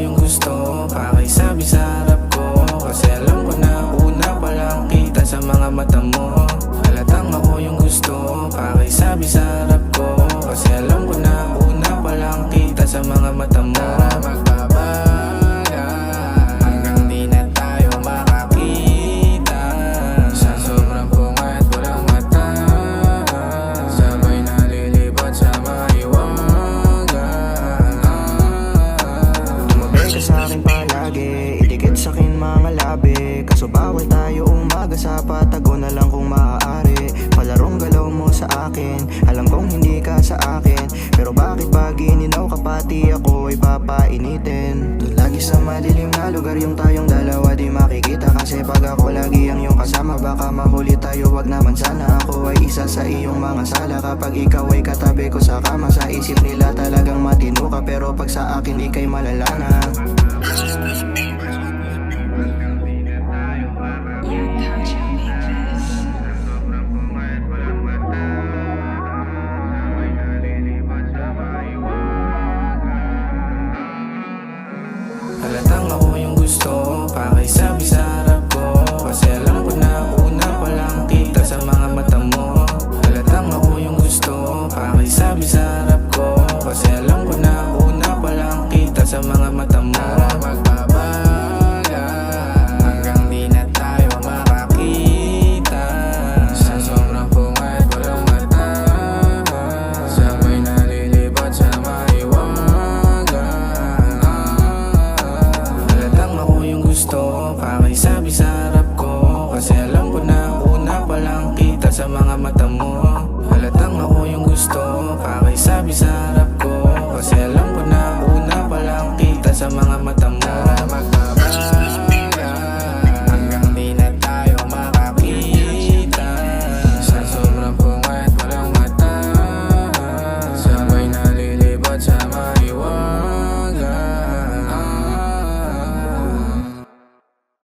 yung gusto, pakisabi sa harap ko. Kasi alam ko na una pa lang kita sa mga mata mo. Halatang ako yung gusto, pakisabi sa harap ko. Kasi alam ko na una pa lang kita sa mga mata mo. Tara magbabaga hanggang di na tayo makakita. Sa sobrang pungat walang mata, sabay nalilibot sa maiwaga. Tumabay ka sa'kin palagi, idikit sa'kin mga labi. Kaso bawal tayo umaga sa patago na lang kung maaari. Palarong galaw mo sa akin, alam kong hindi ka sa akin. Pero bakit ba gininaw ka pati ako ay papainitin? Doon lagi sa madilim na lugar yung tayong dalawa di makikita. Kasi pag ako lagi ang iyong kasama baka mahuli tayo. Wag naman sana ako ay isa sa iyong mga sala. Kapag ikaw ay katabi ko sa kama, sa isip nila talagang matino ka. Pero pag sa akin ika'y malala na. Halatang ako yung gusto, pakisabi sa harap ko. Kasi alam ko na una pa lang kita sa mga mata mo. Halatang ako yung gusto, pakisabi sa harap ko. Kasi alam ko na una pa lang kita sa mga mata mo. Tara magbabaga hanggang di na tayo makakita. Sa sobrang pungat walang mata, sabay nalilibot sa maiwaga. Halatang ako yung gusto, pakisabi sa harap ko. Kasi alam ko na una pa lang kita sa mga mata mo. Halatang ako yung gusto, pakisabi sa harap